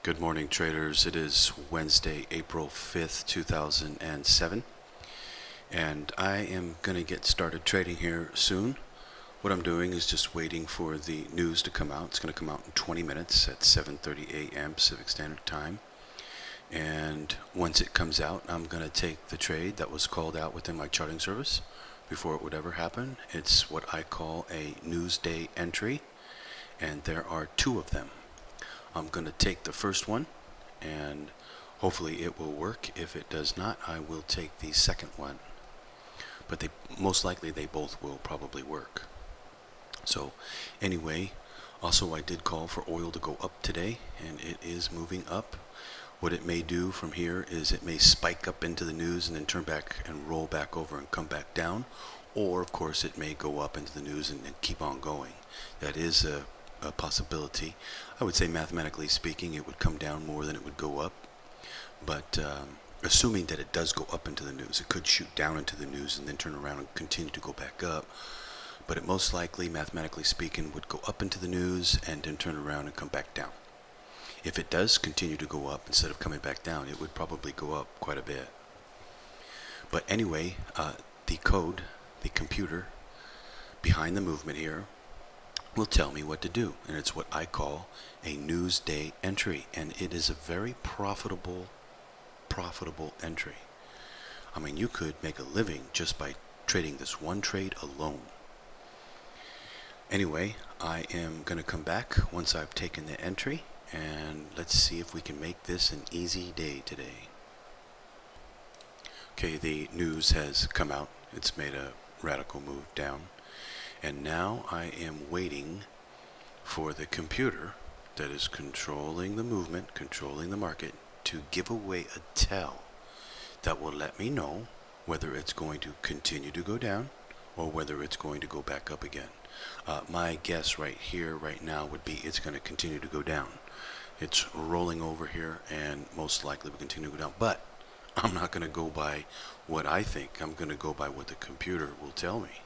Good morning, traders. It is Wednesday, April 5th, 2007, and I am going to get started trading here soon. What I'm doing is just waiting for the news to come out. It's going to come out in 20 minutes at 7:30 a.m. Pacific Standard Time. And once it comes out, I'm going to take the trade that was called out within my charting service before it would ever happen. It's what I call a Newsday entry, and there are two of them. I'm going to take the first one, and hopefully it will work. If it does not, I will take the second one. But most likely they both will probably work. So anyway, also I did call for oil to go up today, and it is moving up. What it may do from here is it may spike up into the news and then turn back and roll back over and come back down. Or, of course, it may go up into the news and keep on going. That is a possibility. I would say mathematically speaking it would come down more than it would go up, but assuming that it does go up into the news, it could shoot down into the news and then turn around and continue to go back up, but it most likely, mathematically speaking, would go up into the news and then turn around and come back down. If it does continue to go up instead of coming back down, it would probably go up quite a bit. But anyway, the code, the computer behind the movement here will tell me what to do, and it's what I call a Newsday entry, and it is a very profitable entry. I mean, you could make a living just by trading this one trade alone. Anyway, I am going to come back once I've taken the entry, and let's see if we can make this an easy day today. Okay, the news has come out. It's made a radical move down. And now I am waiting for the computer that is controlling the movement, controlling the market, to give away a tell that will let me know whether it's going to continue to go down or whether it's going to go back up again. My guess right here, right now, would be it's going to continue to go down. It's rolling over here and most likely will continue to go down. But I'm not going to go by what I think. I'm going to go by what the computer will tell me.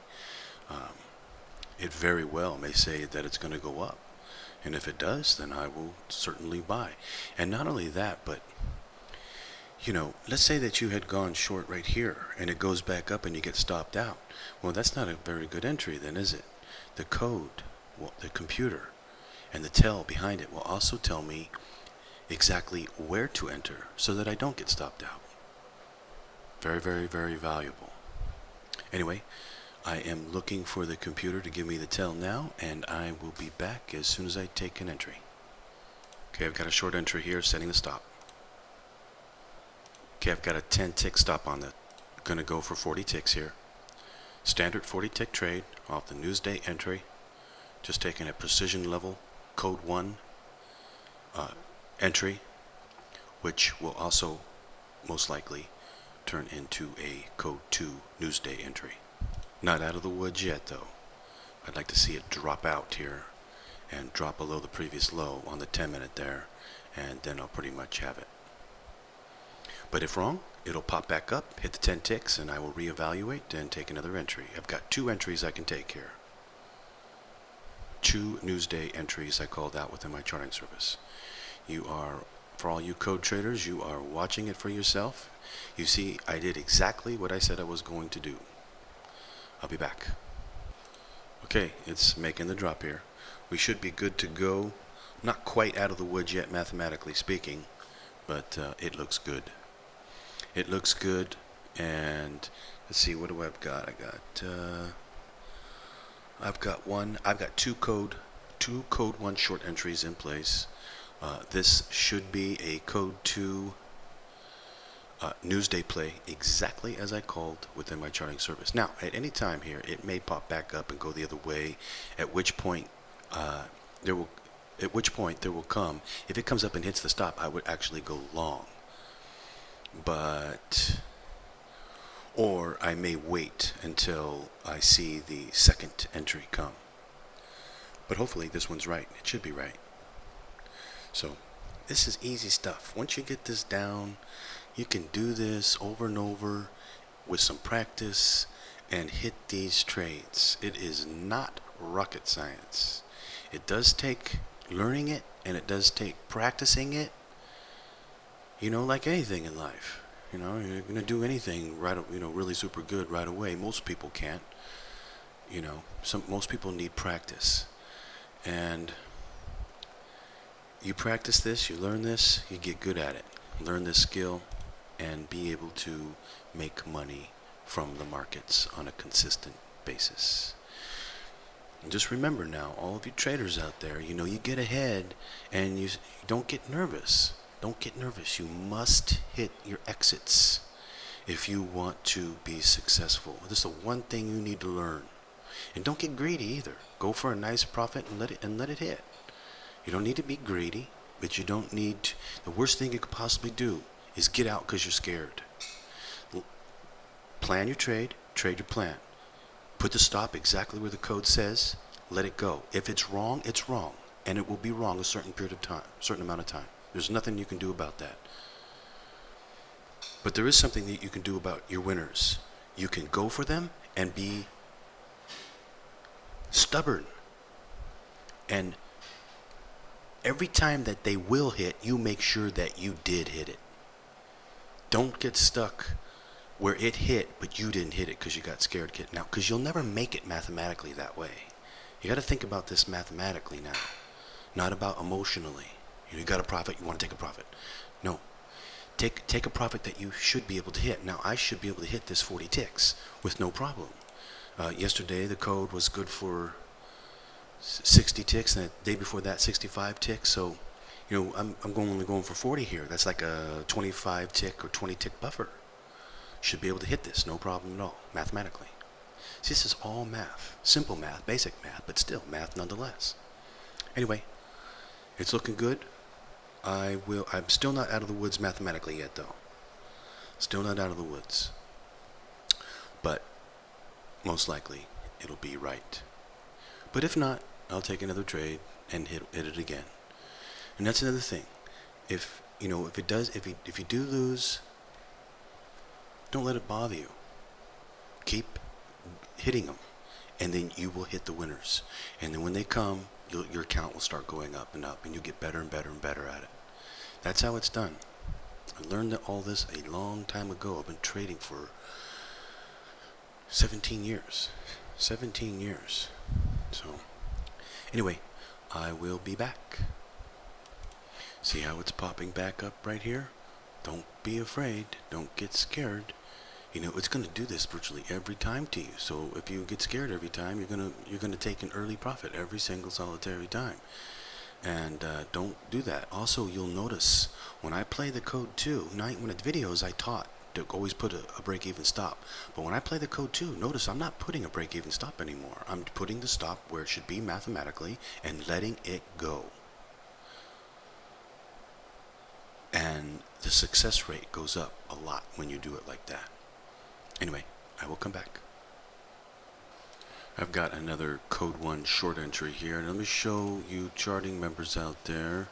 It very well may say that it's going to go up. And if it does, then I will certainly buy. And not only that, but, let's say that you had gone short right here and it goes back up and you get stopped out. Well, that's not a very good entry then, is it? The code, the computer, and the tell behind it will also tell me exactly where to enter so that I don't get stopped out. Very, very, very valuable. Anyway, I am looking for the computer to give me the tell now, and I will be back as soon as I take an entry. Okay, I've got a short entry here, setting the stop. Okay, I've got a 10 tick stop on the, gonna go for 40 ticks here. Standard 40 tick trade off the Newsday entry. Just taking a precision level, code 1 entry, which will also most likely turn into a code 2 Newsday entry. Not out of the woods yet, though. I'd like to see it drop out here and drop below the previous low on the 10-minute there, and then I'll pretty much have it. But if wrong, it'll pop back up, hit the 10 ticks, and I will reevaluate and take another entry. I've got 2 entries I can take here. 2 Newsday entries I called out within my charting service. For all you code traders, you are watching it for yourself. You see, I did exactly what I said I was going to do. I'll be back. Okay, it's making the drop here. We should be good to go. Not quite out of the woods yet, mathematically speaking, but it looks good. It looks good, and let's see, what do I've got? I've got two code 1 short entries in place. This should be a code 2 Newsday play, exactly as I called within my charting service. Now, at any time here, it may pop back up and go the other way, at which point there will come, if it comes up and hits the stop, I would actually go long. Or I may wait until I see the second entry come. But hopefully this one's right. It should be right. So this is easy stuff. Once you get this down, you can do this over and over with some practice and hit these trades. It is not rocket science. It does take learning it, and it does take practicing it, Like anything in life, you're gonna do anything right, really super good right away. Most people can't. Most people need practice, and you practice this, you learn this, you get good at it. Learn this skill, and be able to make money from the markets on a consistent basis. And just remember now, all of you traders out there, you get ahead, and you don't get nervous. Don't get nervous. You must hit your exits if you want to be successful. This is the one thing you need to learn. And don't get greedy either. Go for a nice profit and let it hit. You don't need to be greedy, but you don't need to. The worst thing you could possibly do is get out because you're scared. Plan your trade your plan. Put the stop exactly where the code says, let it go. If it's wrong, it's wrong. And it will be wrong a certain period of time, a certain amount of time. There's nothing you can do about that. But there is something that you can do about your winners. You can go for them and be stubborn. And every time that they will hit, you make sure that you did hit it. Don't get stuck where it hit, but you didn't hit it because you got scared. Now, because you'll never make it mathematically that way. You got to think about this mathematically now, not about emotionally. You got a profit, you want to take a profit. No. Take a profit that you should be able to hit. Now, I should be able to hit this 40 ticks with no problem. Yesterday, the code was good for 60 ticks, and the day before that, 65 ticks. So, I'm only going for 40 here. That's like a 25 tick or 20 tick buffer. Should be able to hit this, no problem at all, mathematically. See, this is all math. Simple math, basic math, but still math nonetheless. Anyway, it's looking good. I'm still not out of the woods mathematically yet, though. Still not out of the woods. But most likely, it'll be right. But if not, I'll take another trade and hit it again. And that's another thing. If you do lose, don't let it bother you. Keep hitting them, and then you will hit the winners. And then when they come, your account will start going up, and you get better and better and better at it. That's how it's done. I learned all this a long time ago. I've been trading for 17 years. 17 years. So, anyway, I will be back. See how it's popping back up right here? Don't be afraid. Don't get scared. It's going to do this virtually every time to you. So if you get scared every time, you're gonna take an early profit every single solitary time. And don't do that. Also, you'll notice when I play the code 2, when the videos I taught to always put a break-even stop. But when I play the code 2, notice I'm not putting a break-even stop anymore. I'm putting the stop where it should be mathematically and letting it go. And the success rate goes up a lot when you do it like that. Anyway, I will come back. I've got another Code 1 short entry here, and let me show you charting members out there.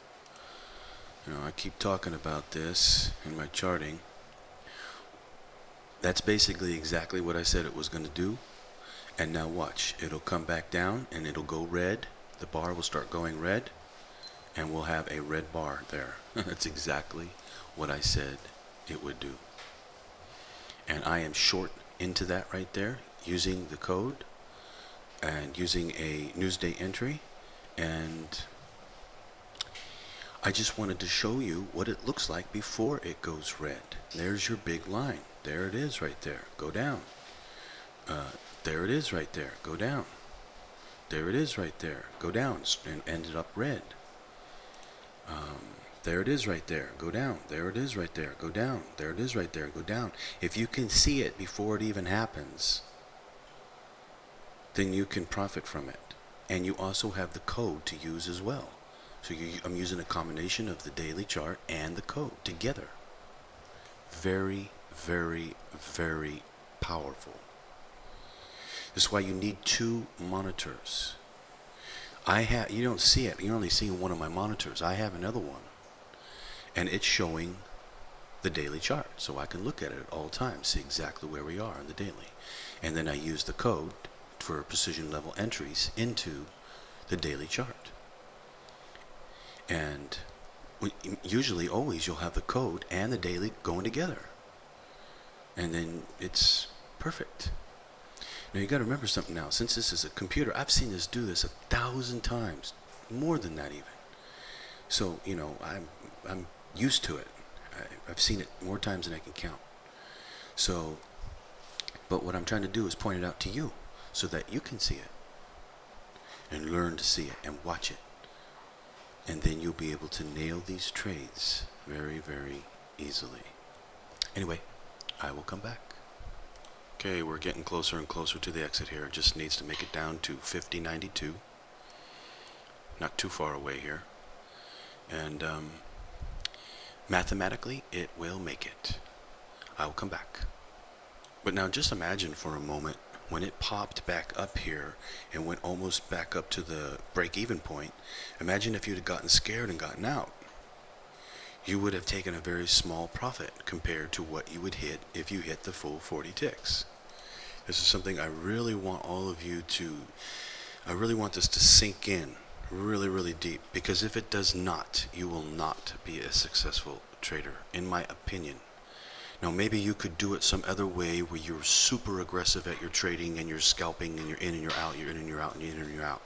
I keep talking about this in my charting. That's basically exactly what I said it was going to do. And now watch, it'll come back down and it'll go red. The bar will start going red, and we'll have a red bar there. That's exactly what I said it would do. And I am short into that right there using the code and using a Newsday entry. And I just wanted to show you what it looks like before it goes red. There's your big line. There it is right there. Go down. There it is right there. Go down. There it is right there. Go down. And ended up red. There it is right there. Go down. There it is right there. Go down. There it is right there. Go down. If you can see it before it even happens, then you can profit from it. And you also have the code to use as well. So I'm using a combination of the daily chart and the code together. Very, very, very powerful. This is why you need 2 monitors. You don't see it. You're only seeing one of my monitors. I have another one. And it's showing the daily chart. So I can look at it at all times, see exactly where we are in the daily. And then I use the code for precision level entries into the daily chart. And Usually, always, you'll have the code and the daily going together. And then it's perfect. Now you got to remember something now. Since this is a computer, I've seen this do this 1,000 times, more than that even. So I'm used to it. I've seen it more times than I can count. So, but what I'm trying to do is point it out to you so that you can see it and learn to see it and watch it. And then you'll be able to nail these trades very, very easily. Anyway, I will come back. Okay, we're getting closer and closer to the exit here. It just needs to make it down to 50.92. Not too far away here. And mathematically, it will make it. I will come back. But now just imagine for a moment when it popped back up here and went almost back up to the break-even point. Imagine if you'd have gotten scared and gotten out. You would have taken a very small profit compared to what you would hit if you hit the full 40 ticks. This is something I really want all of you to, I really want this to sink in really, really deep, because if it does not, you will not be a successful trader, in my opinion. Now, maybe you could do it some other way where you're super aggressive at your trading and you're scalping and you're in and you're out, you're in and you're out, and you're in and you're out.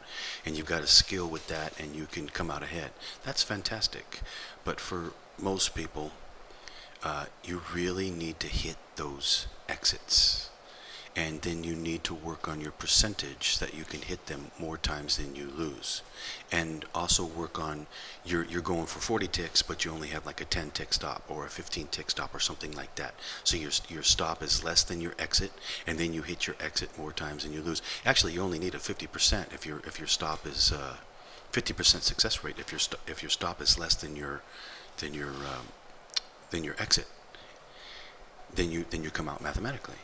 And you've got a skill with that and you can come out ahead. That's fantastic. But for most people, you really need to hit those exits. And then you need to work on your percentage that you can hit them more times than you lose. And also work on, you're going for 40 ticks, but you only have like a 10 tick stop or a 15 tick stop or something like that. So your stop is less than your exit, and then you hit your exit more times than you lose. Actually, you only need a 50% if your stop is 50% success rate. If your stop is less than your exit, then you come out mathematically.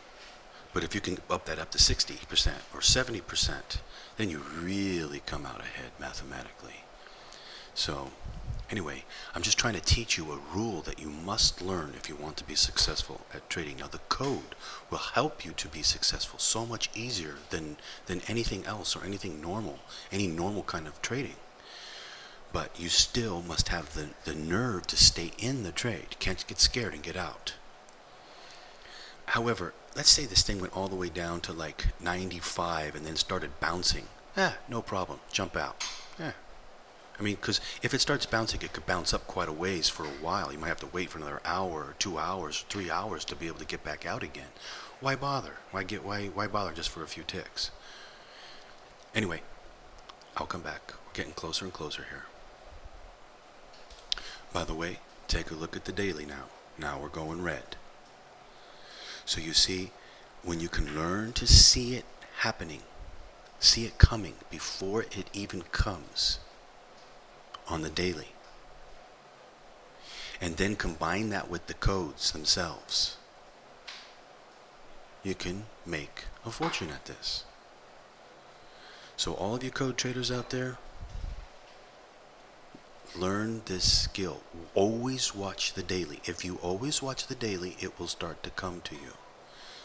But if you can up that up to 60% or 70%, then you really come out ahead mathematically. So anyway, I'm just trying to teach you a rule that you must learn if you want to be successful at trading. Now, the code will help you to be successful so much easier than anything else or anything normal, any normal kind of trading. But you still must have the nerve to stay in the trade. You can't get scared and get out. However, let's say this thing went all the way down to like 95 and then started bouncing. No problem. Jump out. I mean, because if it starts bouncing, it could bounce up quite a ways for a while. You might have to wait for another hour or 2 hours, 3 hours to be able to get back out again. Why bother? Why bother just for a few ticks? Anyway, I'll come back. We're getting closer and closer here. By the way, take a look at the daily now. Now we're going red. So you see, when you can learn to see it happening, see it coming before it even comes on the daily, and then combine that with the codes themselves, you can make a fortune at this. So all of you code traders out there, learn this skill. Always watch the daily. If you always watch the daily, it will start to come to you.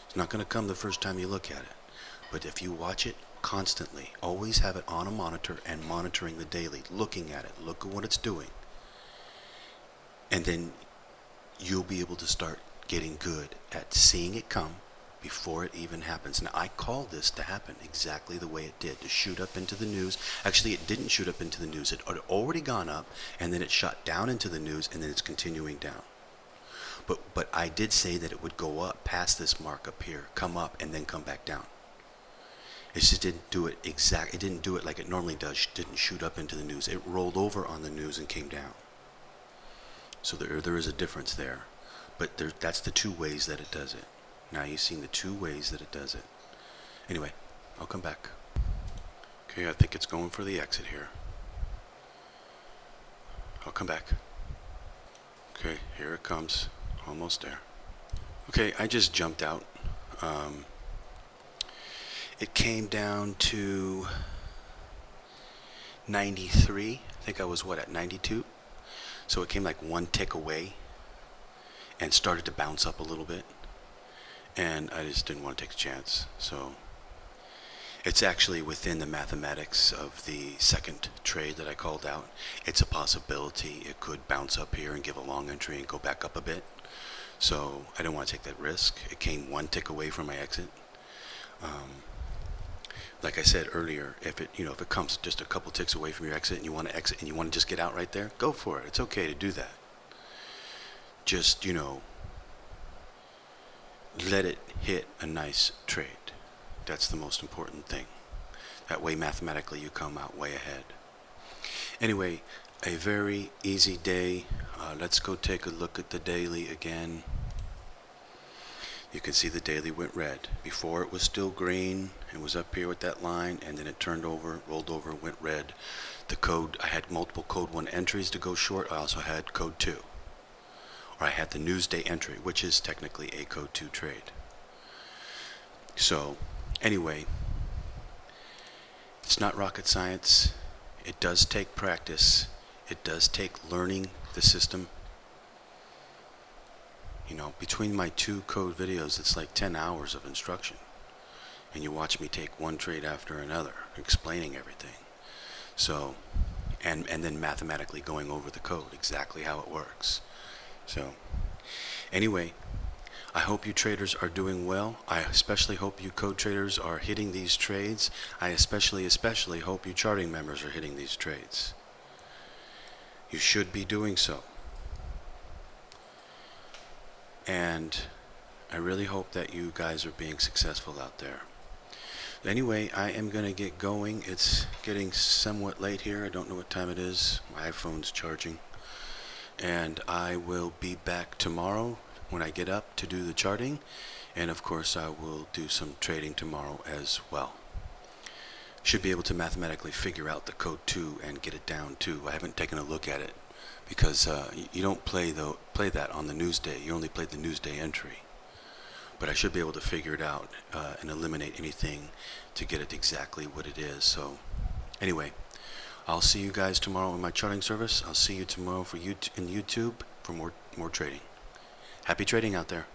It's not going to come the first time you look at it. But if you watch it constantly, always have it on a monitor and monitoring the daily, looking at it, look at what it's doing. And then you'll be able to start getting good at seeing it come before it even happens. Now, I call this to happen exactly the way it did, to shoot up into the news. Actually, it didn't shoot up into the news. It had already gone up, and then it shot down into the news, and then it's continuing down. But I did say that it would go up past this mark up here, come up, and then come back down. It just didn't do it it didn't do it like it normally does. It didn't shoot up into the news. It rolled over on the news and came down. So there is a difference there. But that's the two ways that it does it. Now you've seen the two ways that it does it. Anyway, I'll come back. Okay, I think it's going for the exit here. I'll come back. Okay, here it comes. Almost there. Okay, I just jumped out. It came down to 93. I think I was, at 92? So it came like one tick away and started to bounce up a little bit. And I just didn't want to take a chance. So, It's actually within the mathematics of the second trade that I called out. It's a possibility it could bounce up here and give a long entry and go back up a bit. So I don't want to take that risk. It came one tick away from my exit. Like I said earlier, if it comes just a couple ticks away from your exit and you want to exit and you want to just get out right there, go for it. It's okay to do that. Just, let it hit a nice trade. That's the most important thing. That way, mathematically, you come out way ahead. Anyway, a very easy day. Let's go take a look at the daily again. You can see the daily went red. Before it was still green. It was up here with that line, and then it turned over, rolled over, went red. The code, I had multiple code 1 entries to go short. I also had code 2. Or I had the Newsday entry, which is technically a code 2 trade. So, anyway, it's not rocket science. It does take practice. It does take learning the system. Between my 2 code videos, it's like 10 hours of instruction. And you watch me take one trade after another, explaining everything. So, and then mathematically going over the code, exactly how it works. So, anyway, I hope you traders are doing well. I especially hope you code traders are hitting these trades. I especially hope you charting members are hitting these trades. You should be doing so. And I really hope that you guys are being successful out there. Anyway, I am going to get going. It's getting somewhat late here. I don't know what time it is. My iPhone's charging. And I will be back tomorrow when I get up to do the charting. And of course, I will do some trading tomorrow as well. Should be able to mathematically figure out the code 2 and get it down too. I haven't taken a look at it because you don't play that on the Newsday. You only play the Newsday entry. But I should be able to figure it out and eliminate anything to get it exactly what it is. So anyway, I'll see you guys tomorrow in my charting service. I'll see you tomorrow in YouTube for more trading. Happy trading out there.